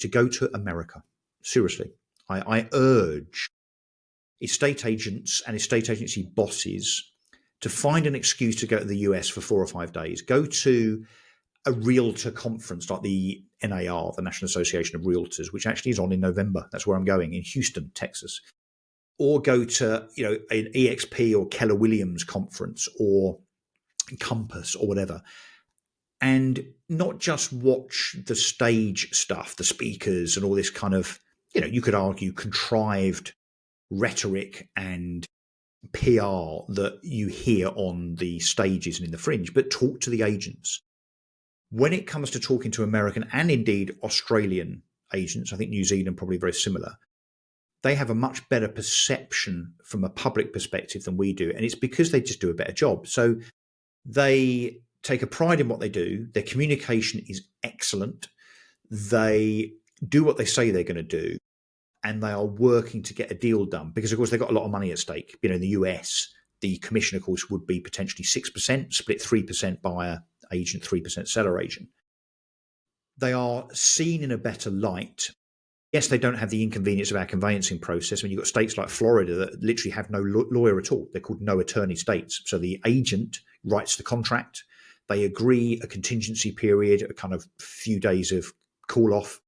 to go to America. Seriously, I urge estate agents and estate agency bosses to find an excuse to go to the US for 4 or 5 days. Go to a realtor conference like the NAR, the National Association of Realtors, which actually is on in November. That's where I'm going, in Houston, Texas. Or go to an EXP or Keller Williams conference or Compass or whatever, and not just watch the stage stuff, the speakers and all this kind of, you could argue contrived rhetoric and PR that you hear on the stages and in the fringe, but talk to the agents. When it comes to talking to American and indeed Australian agents, I think New Zealand probably very similar, they have a much better perception from a public perspective than we do. And it's because they just do a better job. So they take a pride in what they do. Their communication is excellent. They do what they say they're going to do. And they are working to get a deal done because, of course, they've got a lot of money at stake. In the US, the commission, of course, would be potentially 6%, split 3% buyer agent, 3% seller agent. They are seen in a better light. Yes, they don't have the inconvenience of our conveyancing process. When you've got states like Florida that literally have no lawyer at all. They're called no attorney states. So the agent writes the contract. They agree a contingency period, a kind of few days of call off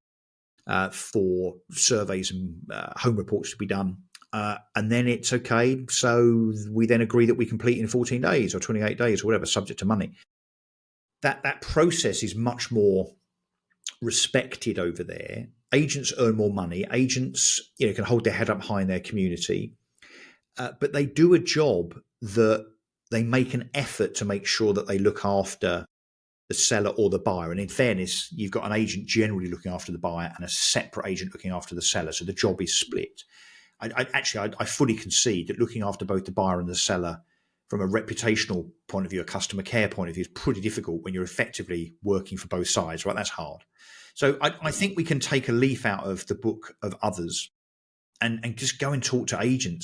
for surveys and home reports to be done. And then it's okay. So we then agree that we complete in 14 days or 28 days or whatever, subject to money. That process is much more respected over there. Agents earn more money. Agents, can hold their head up high in their community, but they do a job that they make an effort to make sure that they look after the seller or the buyer. And in fairness, you've got an agent generally looking after the buyer and a separate agent looking after the seller. So the job is split. I fully concede that looking after both the buyer and the seller from a reputational point of view, a customer care point of view, is pretty difficult when you're effectively working for both sides, right? That's hard. So I think we can take a leaf out of the book of others and just go and talk to agents